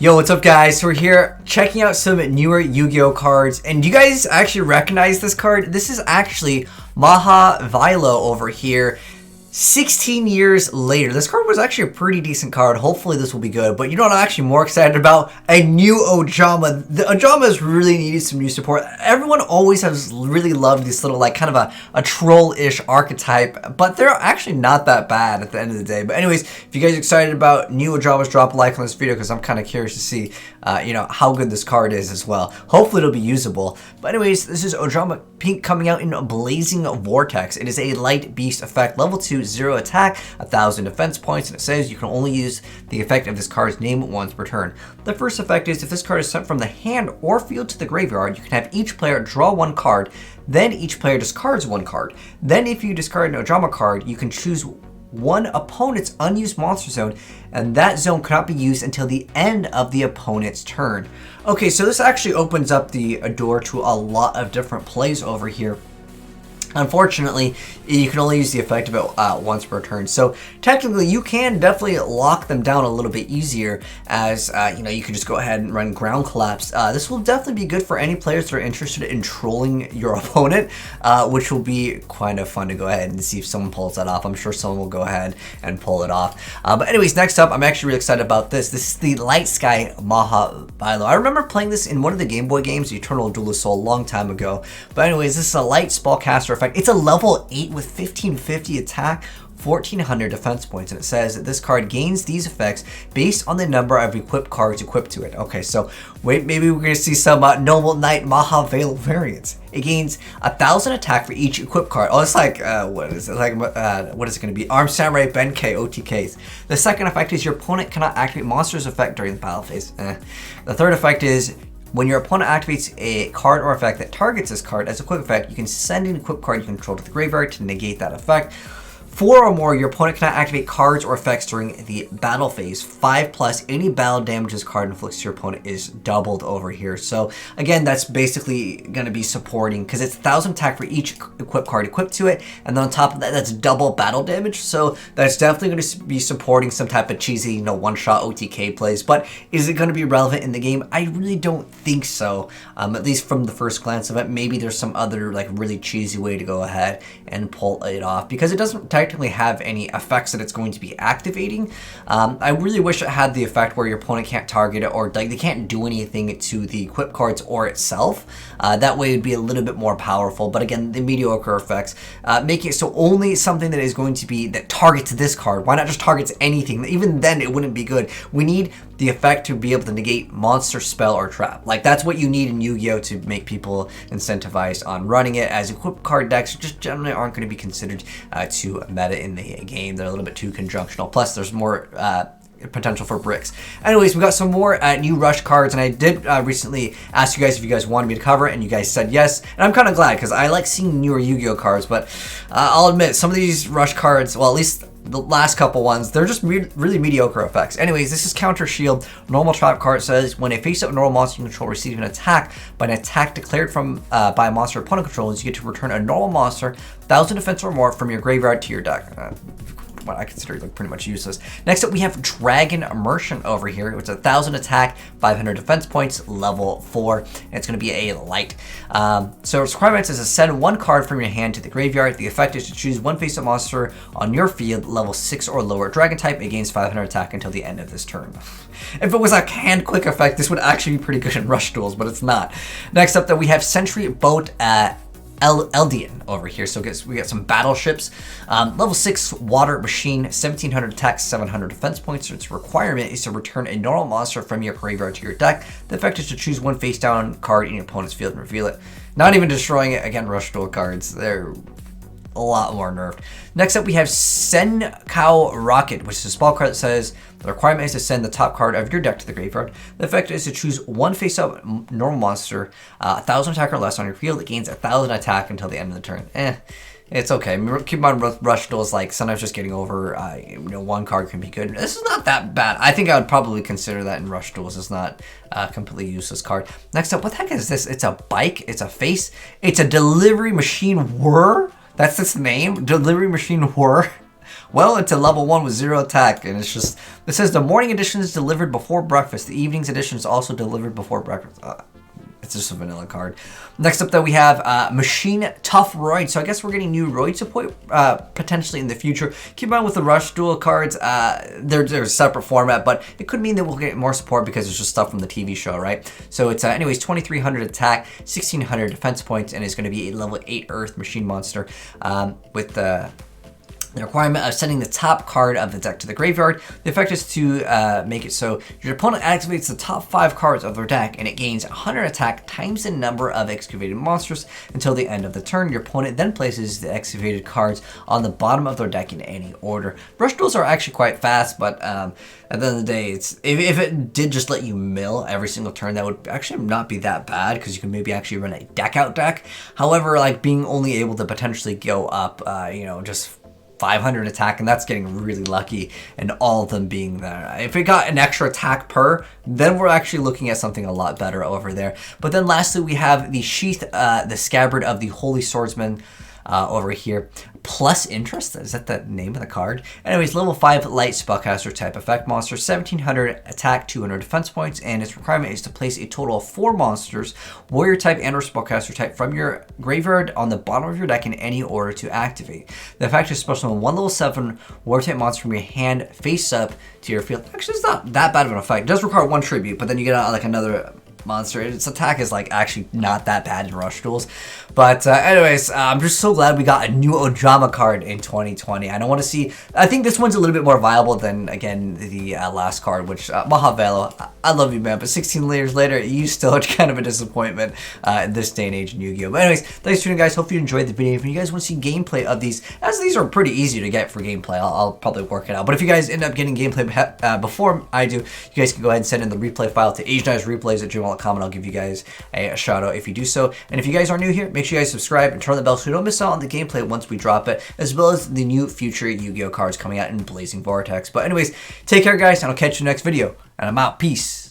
Yo, what's up guys? So we're here checking out some newer Yu-Gi-Oh cards, and do you guys actually recognize this card? This is actually Maha Vailo over here. 16 years later. This card was actually a pretty decent card. Hopefully this will be good. But you know what I'm actually more excited about? A new Ojama. The Ojama has really needed some new support. Everyone always has really loved this little like kind of a troll-ish archetype. But they're actually not that bad at the end of the day. But anyways, if you guys are excited about new Ojamas, drop a like on this video because I'm kind of curious to see you know, how good this card is as well. Hopefully it'll be usable. But anyways, this is Ojama Pink coming out in Blazing Vortex. It is a light beast effect, level 2, 0 attack, 1000 defense points, and it says you can only use the effect of this card's name once per turn. The first effect is if this card is sent from the hand or field to the graveyard, you can have each player draw one card, then each player discards one card. Then if you discard an Ojama card, you can choose one opponent's unused monster zone, and that zone cannot be used until the end of the opponent's turn. Okay, so this actually opens up the door to a lot of different plays over here. Unfortunately, you can only use the effect of it once per turn. So technically, you can definitely lock them down a little bit easier as, you know, you can just go ahead and run Ground Collapse. This will definitely be good for any players that are interested in trolling your opponent, which will be kind of fun to go ahead and see if someone pulls that off. I'm sure someone will go ahead and pull it off. But anyways, next up, I'm actually really excited about this. This is the Light Sky Maha Vailo. I remember playing this in one of the Game Boy games, Eternal Duel of Soul, a long time ago. But anyways, this is a light spellcaster effect. It's a level 8 with 1550 attack, 1400 defense points, and it says that this card gains these effects based on the number of equipped cards equipped to it. Okay, so wait, maybe we're going to see some Noble Knight Maha Vailo variants. It gains 1000 attack for each equipped card. Oh, it's like, what is it? Like, what is it going to be? Armed Samurai Benkei OTKs. The second effect is your opponent cannot activate monsters effect during the battle phase. The third effect is when your opponent activates a card or effect that targets this card as a quick effect, you can send an equipped card you control to the graveyard to negate that effect. 4 or more, your opponent cannot activate cards or effects during the battle phase. 5+, any battle damage this card inflicts to your opponent is doubled over here. So again, that's basically going to be supporting because it's 1000 attack for each equipped card equipped to it, and then on top of that, that's double battle damage. So that's definitely going to be supporting some type of cheesy, you know, one-shot OTK plays. But is it going to be relevant in the game? I really don't think so. At least from the first glance of it, maybe there's some other like really cheesy way to go ahead and pull it off because it doesn't technically have any effects that it's going to be activating. I really wish it had the effect where your opponent can't target it or like they can't do anything to the equipped cards or itself. That way it would be a little bit more powerful. But again, the mediocre effects make it so only something that is going to be that targets this card. Why not just targets anything? Even then it wouldn't be good. We need the effect to be able to negate monster, spell, or trap. Like that's what you need in Yu-Gi-Oh to make people incentivized on running it, as equipped card decks just generally aren't going to be considered to meta in the game. They're a little bit too conjunctional. Plus there's more potential for bricks. Anyways, we got some more new Rush cards, and I did recently ask you guys if you guys wanted me to cover it, and you guys said yes, and I'm kind of glad because I like seeing newer Yu-Gi-Oh cards. But I'll admit, some of these Rush cards, well, at least the last couple ones, they're just really mediocre effects. Anyways, this is Counter Shield. Normal trap card says when a face-up normal monster you control receives an attack by an attack declared from by a monster opponent controls, you get to return a normal monster, 1000 defense or more, from your graveyard to your deck. What I consider like pretty much useless. Next up, we have Dragon Immersion over here. It's 1000 attack, 500 defense points, level 4, and it's going to be a light. So its requirements is to send one card from your hand to the graveyard. The effect is to choose one face-up monster on your field, level 6 or lower dragon type. It gains 500 attack until the end of this turn. If it was a hand quick effect, this would actually be pretty good in Rush duels, but it's not. Next up, that we have Sentry Boat Eldian over here. So we got some battleships. Level 6 water machine, 1700 attack, 700 defense points. Its requirement is to return a normal monster from your graveyard to your deck. The effect is to choose one face down card in your opponent's field and reveal it. Not even destroying it. Again, Rush duel cards, they're a lot more nerfed. Next up, we have Senka Rocket, which is a spell card that says the requirement is to send the top card of your deck to the graveyard. The effect is to choose one face-up normal monster, 1000 attack or less on your field. It gains 1000 attack until the end of the turn. It's okay. Keep in mind, Rush duels, like sometimes just getting over, you know, one card can be good. This is not that bad. I think I would probably consider that in Rush duels. It's not a completely useless card. Next up, what the heck is this? It's a bike. It's a face. It's a delivery machine whir. That's its name, Delivery Machine Whir. Well, it's a level 1 with 0 attack, and it's just, it says the morning edition is delivered before breakfast. The evening's edition is also delivered before breakfast. It's just a vanilla card. Next up, though, we have Machine Tough Roid. So I guess we're getting new Roid support potentially in the future. Keep in mind with the Rush Duel cards, they're a separate format, but it could mean that we'll get more support because it's just stuff from the TV show, right? So it's anyways 2,300 attack, 1,600 defense points, and it's going to be a level 8 Earth Machine Monster with the requirement of sending the top card of the deck to the graveyard. The effect is to make it so your opponent activates the top 5 cards of their deck and it gains 100 attack times the number of excavated monsters until the end of the turn. Your opponent then places the excavated cards on the bottom of their deck in any order. Rush duels are actually quite fast, but at the end of the day, it's if it did just let you mill every single turn, that would actually not be that bad because you can maybe actually run a deck out deck. However, like being only able to potentially go up, you know, just 500 attack, and that's getting really lucky, and all of them being there. If it got an extra attack per, then we're actually looking at something a lot better over there. But then lastly, we have the Sheath, the Scabbard of the Holy Swordsman over here. Plus interest, is that the name of the card? Anyways, level 5 light spellcaster type effect monster, 1,700 attack, 200 defense points, and its requirement is to place a total of 4 monsters, warrior type and or spellcaster type, from your graveyard on the bottom of your deck in any order to activate. The effect is special on 1 level 7 warrior type monster from your hand face up to your field. Actually, it's not that bad of an effect. It does require 1 tribute, but then you get like another monster. Its attack is like actually not that bad in Rush duels. But anyways, I'm just so glad we got a new Ojama card in 2020. I don't want to see, I think this one's a little bit more viable than, again, the last card, which Maha Vailo, I love you, man, but 16 years later, you still are kind of a disappointment in this day and age in Yu-Gi-Oh! But anyways, thanks for tuning in, guys. Hope you enjoyed the video. If you guys want to see gameplay of these, as these are pretty easy to get for gameplay, I'll probably work it out. But if you guys end up getting gameplay before I do, you guys can go ahead and send in the replay file to AzneyesReplays@gmail.com, and I'll give you guys a shout out if you do so. And if you guys are new here, make sure you guys subscribe and turn on the bell so you don't miss out on the gameplay once we drop it, as well as the new future Yu-Gi-Oh cards coming out in Blazing Vortex. But anyways, take care, guys, and I'll catch you next video. And I'm out. Peace.